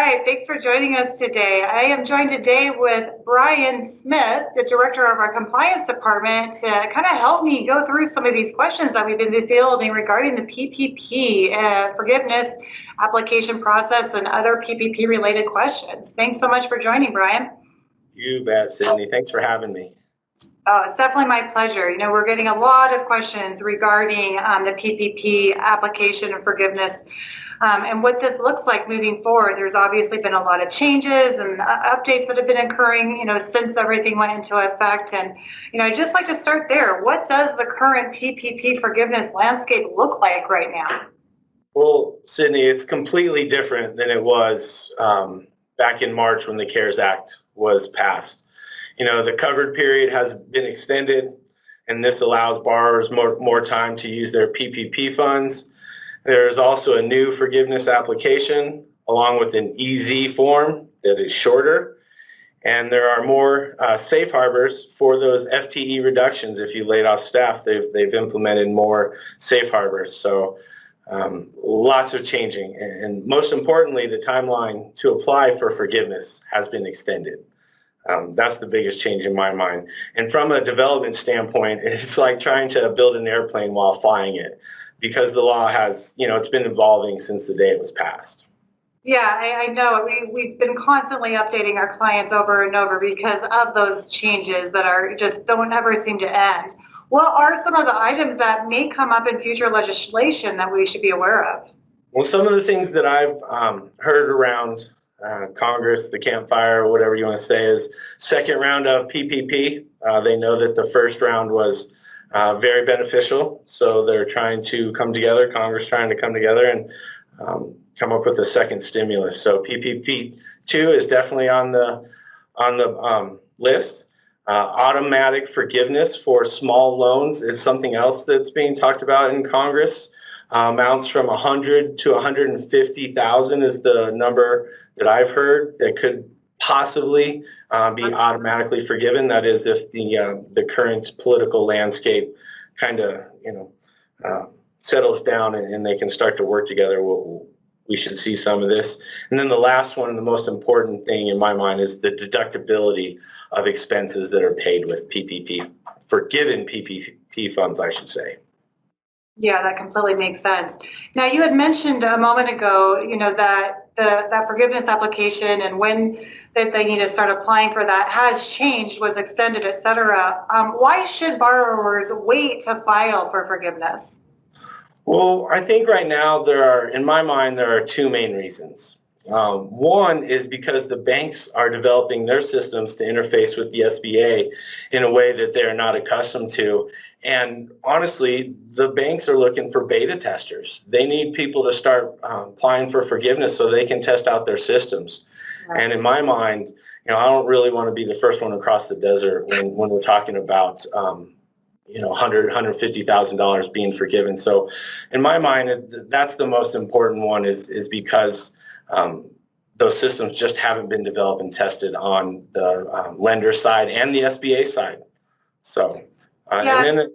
right. Thanks for joining us today. I am joined today with Brian Smith, the director of our compliance department, to kind of help me go through some of these questions that we've been fielding regarding the PPP forgiveness application process and other PPP related questions. Thanks so much for joining, Brian. You bet, Sydney. Thanks for having me. Oh, it's definitely my pleasure. You know, we're getting a lot of questions regarding the PPP application and forgiveness and what this looks like moving forward. There's obviously been a lot of changes and updates that have been occurring, you know, since everything went into effect. And, you know, I'd just like to start there. What does the current PPP forgiveness landscape look like right now? Well, Sydney, it's completely different than it was back in March when the CARES Act was passed. You know, the covered period has been extended, and this allows borrowers more time to use their PPP funds. There's also a new forgiveness application along with an EZ form that is shorter. And there are more safe harbors for those FTE reductions. If you laid off staff, they've implemented more safe harbors. So lots of changing. And most importantly, the timeline to apply for forgiveness has been extended. That's the biggest change in my mind. And from a development standpoint, it's like trying to build an airplane while flying it, because the law has, you know, it's been evolving since the day it was passed. Yeah, I know. We've been constantly updating our clients over and over because of those changes that are just don't ever seem to end. What are some of the items that may come up in future legislation that we should be aware of? Well, some of the things that I've heard around Congress, the campfire, whatever you want to say, is second round of PPP. They know that the first round was very beneficial, so they're trying to come together. Congress trying to come together and come up with a second stimulus. So PPP 2 is definitely on the list. Automatic forgiveness for small loans is something else that's being talked about in Congress. Amounts from 100 to 150,000 is the number that I've heard that could possibly be automatically forgiven. That is, if the current political landscape kind of settles down and they can start to work together. We should see some of this. And then the last one, and the most important thing in my mind, is the deductibility of expenses that are paid with PPP, forgiven PPP funds, I should say. Yeah, that completely makes sense. Now, you had mentioned a moment ago, you know, that that forgiveness application and when that they need to start applying for that has changed, was extended, et cetera. Why should borrowers wait to file for forgiveness? Well, I think right now in my mind, there are two main reasons. One is because the banks are developing their systems to interface with the SBA in a way that they're not accustomed to. And honestly, the banks are looking for beta testers. They need people to start applying for forgiveness so they can test out their systems. Right. And in my mind, you know, I don't really want to be the first one across the desert when we're talking about $150,000 being forgiven. So in my mind, that's the most important one is because those systems just haven't been developed and tested on the lender side and the SBA side. So, and then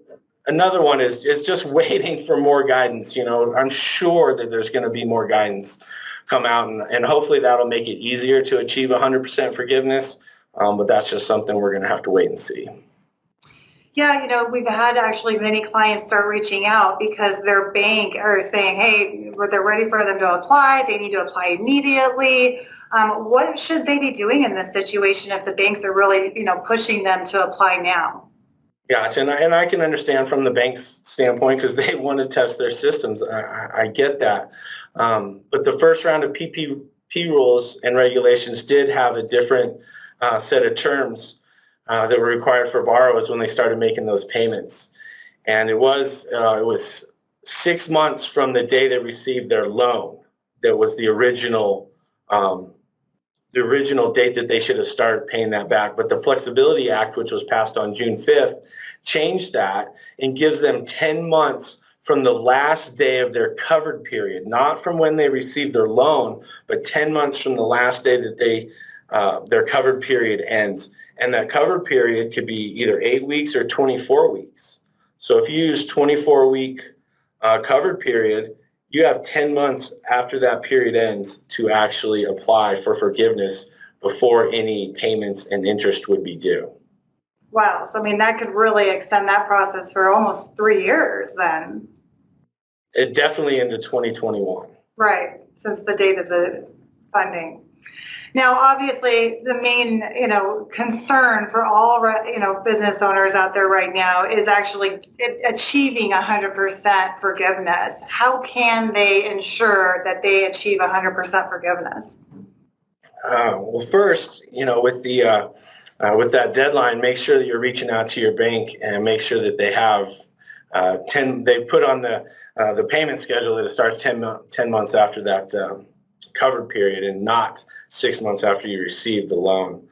another one is just waiting for more guidance. You know, I'm sure that there's going to be more guidance come out, and hopefully that'll make it easier to achieve 100% forgiveness. But that's just something we're going to have to wait and see. Yeah, you know, we've had actually many clients start reaching out because their bank are saying, hey, they're ready for them to apply. They need to apply immediately. What should they be doing in this situation if the banks are really, you know, pushing them to apply now? Gotcha, and I can understand from the bank's standpoint because they want to test their systems. I get that. But the first round of PPP rules and regulations did have a different set of terms that were required for borrowers when they started making those payments. And it was 6 months from the day they received their loan that was the original date that they should have started paying that back. But the Flexibility Act, which was passed on June 5th, changed that and gives them 10 months from the last day of their covered period, not from when they received their loan, but 10 months from the last day that their covered period ends. And that covered period could be either 8 weeks or 24 weeks. So if you use 24-week covered period, you have 10 months after that period ends to actually apply for forgiveness before any payments and interest would be due. Wow. So, I mean, that could really extend that process for almost 3 years then. It definitely into 2021. Right. Since the date of the funding. Now, obviously, the main, concern for all, business owners out there right now is actually achieving 100% forgiveness. How can they ensure that they achieve 100% forgiveness? Well, first, with that deadline, make sure that you're reaching out to your bank and make sure that they have they've put on the payment schedule that it starts 10 months after that covered period and not 6 months after you receive the loan.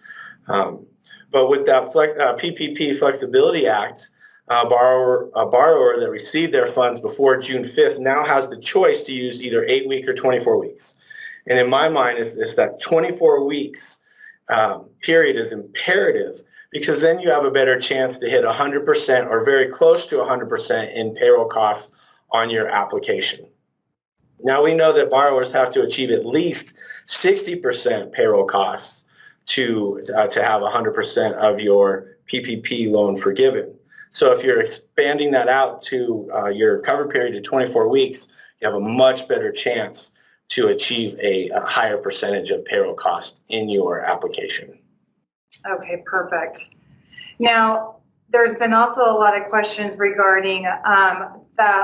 But with that PPP Flexibility Act, a borrower that received their funds before June 5th now has the choice to use either 8 weeks or 24 weeks. And in my mind, it's that 24 weeks period is imperative, because then you have a better chance to hit 100% or very close to 100% in payroll costs on your application. Now, we know that borrowers have to achieve at least 60% payroll costs to have 100% of your PPP loan forgiven. So if you're expanding that out to your cover period to 24 weeks, you have a much better chance to achieve a higher percentage of payroll cost in your application. Okay, perfect. Now, there's been also a lot of questions regarding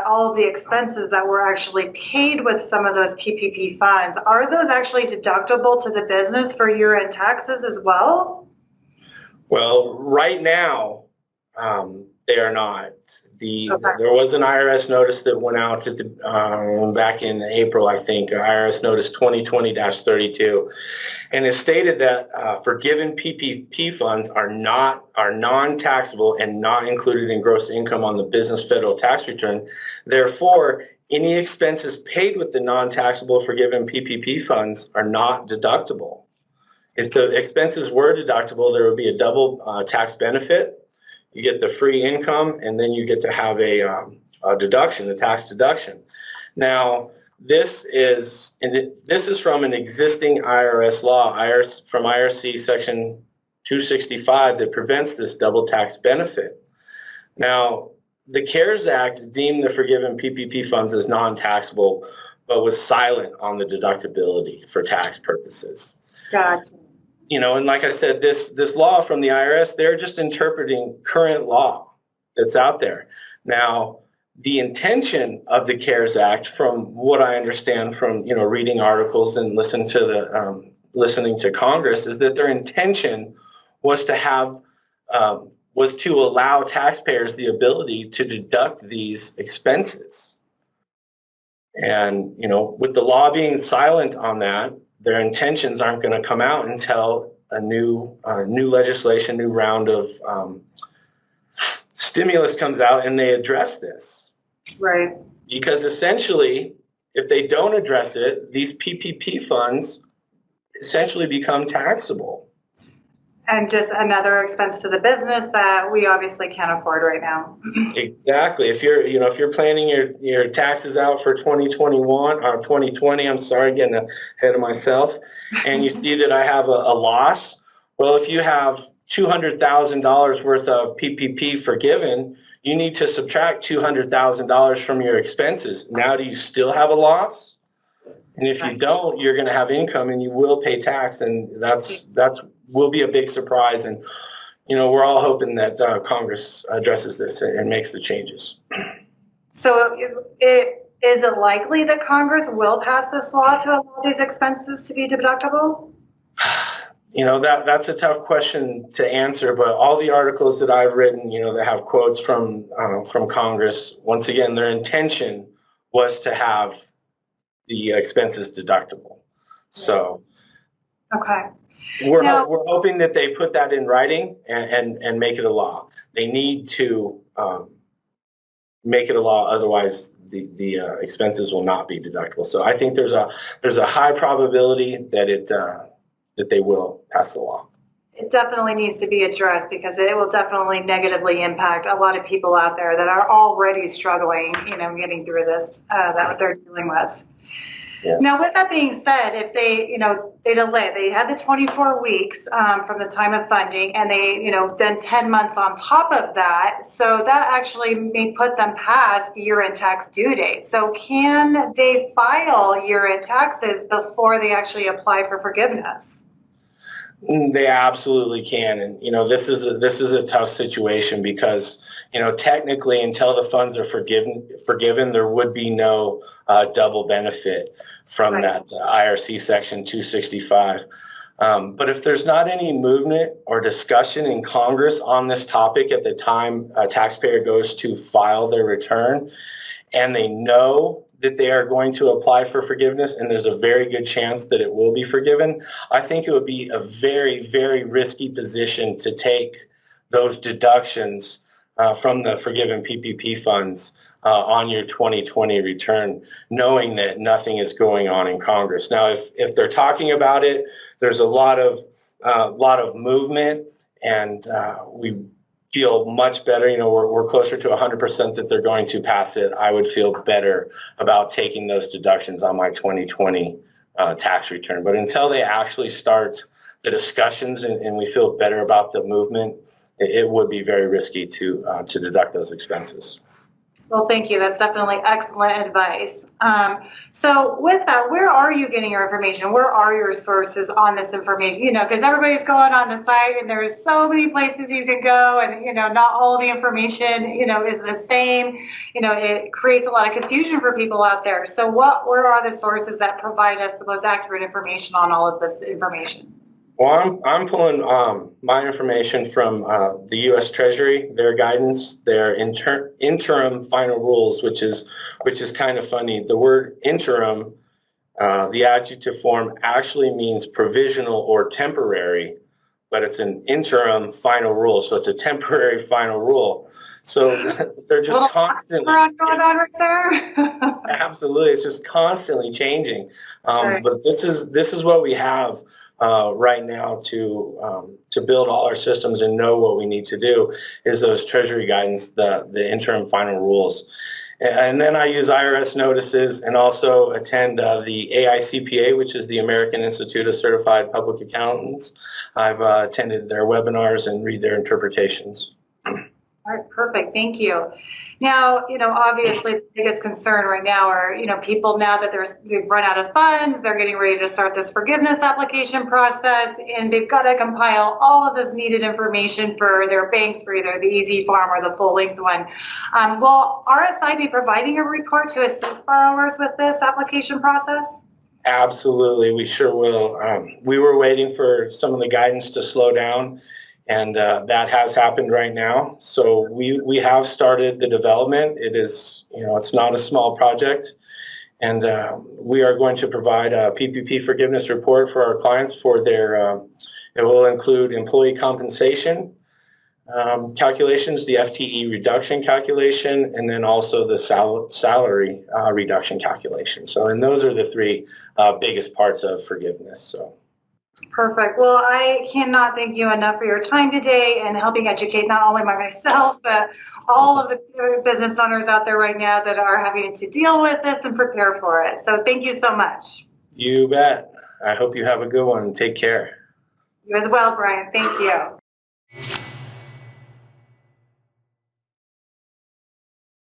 all of the expenses that were actually paid with some of those PPP funds. Are those actually deductible to the business for year-end taxes as well? Well, right now, they are not. There was an IRS notice that went out at back in April, I think, IRS Notice 2020-32, and it stated that forgiven PPP funds are non-taxable and not included in gross income on the business federal tax return. Therefore, any expenses paid with the non-taxable forgiven PPP funds are not deductible. If the expenses were deductible, there would be a double tax benefit. You get the free income, and then you get to have a deduction, a tax deduction. Now, this is from an existing IRS law, from IRC Section 265, that prevents this double tax benefit. Now, the CARES Act deemed the forgiven PPP funds as non-taxable, but was silent on the deductibility for tax purposes. Gotcha. And like I said, this law from the IRS, they're just interpreting current law that's out there. Now, the intention of the CARES Act, from what I understand from reading articles and listening to Congress, is that their intention was to allow taxpayers the ability to deduct these expenses. And with the law being silent on that, their intentions aren't going to come out until a new legislation, new round of stimulus comes out and they address this. Right. Because essentially, if they don't address it, these PPP funds essentially become taxable. And just another expense to the business that we obviously can't afford right now. Exactly. If you're planning your taxes out for 2021 or 2020, I'm sorry, getting ahead of myself, and you see that I have a loss. Well, if you have $200,000 worth of PPP forgiven, you need to subtract $200,000 from your expenses. Now, do you still have a loss? And if you don't, you're going to have income and you will pay tax, and that's will be a big surprise. And we're all hoping that Congress addresses this and makes the changes. So, is it likely that Congress will pass this law to allow these expenses to be deductible? That's a tough question to answer, but all the articles that I've written, that have quotes from Congress, once again, their intention was to have the expenses deductible. So, okay, we're hoping that they put that in writing and make it a law. They need to make it a law, otherwise the expenses will not be deductible. So I think there's a high probability that that they will pass the law. It definitely needs to be addressed because it will definitely negatively impact a lot of people out there that are already struggling, getting through this, that they're dealing with. Yeah. Now, with that being said, if they delay, they had the 24 weeks from the time of funding, and they, then 10 months on top of that. So that actually may put them past year-end tax due date. So can they file year-end taxes before they actually apply for forgiveness? They absolutely can, and this is a tough situation because technically until the funds are forgiven, there would be no double benefit from Right. that IRC Section 265. But if there's not any movement or discussion in Congress on this topic at the time a taxpayer goes to file their return, and they know that they are going to apply for forgiveness, and there's a very good chance that it will be forgiven, I think it would be a very, very risky position to take those deductions from the forgiven PPP funds on your 2020 return, knowing that nothing is going on in Congress. Now, if they're talking about it, there's a lot of movement, and we feel much better. We're closer to 100% that they're going to pass it. I would feel better about taking those deductions on my 2020 tax return. But until they actually start the discussions and we feel better about the movement, it would be very risky to deduct those expenses. Well, thank you. That's definitely excellent advice. So with that, where are you getting your information? Where are your sources on this information? Because everybody's going on the site and there's so many places you can go, and, not all the information, is the same. It creates a lot of confusion for people out there. So where are the sources that provide us the most accurate information on all of this information? Well, I'm pulling my information from the US Treasury, their guidance, their interim final rules, which is kind of funny. The word interim, the adjective form, actually means provisional or temporary, but it's an interim final rule, so it's a temporary final rule. So they're just constantly going on right there. Absolutely, it's just constantly changing. Right. But this is what we have right now to build all our systems and know what we need to do is those Treasury guidance, the interim final rules. And then I use IRS Notices and also attend the AICPA, which is the American Institute of Certified Public Accountants. I've attended their webinars and read their interpretations. All right, perfect. Thank you. Now, obviously the biggest concern right now are, people now that they've run out of funds, they're getting ready to start this forgiveness application process, and they've got to compile all of this needed information for their banks, for either the easy form or the full length one. Will RSI be providing a report to assist borrowers with this application process? Absolutely, we sure will. We were waiting for some of the guidance to slow down, and that has happened right now. So we have started the development. It is, it's not a small project, and we are going to provide a PPP forgiveness report for our clients for their. It will include employee compensation calculations, the FTE reduction calculation, and then also the salary reduction calculation. So, and those are the three biggest parts of forgiveness. So. Perfect. Well, I cannot thank you enough for your time today and helping educate not only myself, but all of the business owners out there right now that are having to deal with this and prepare for it. So thank you so much. You bet. I hope you have a good one and take care. You as well, Brian. Thank you.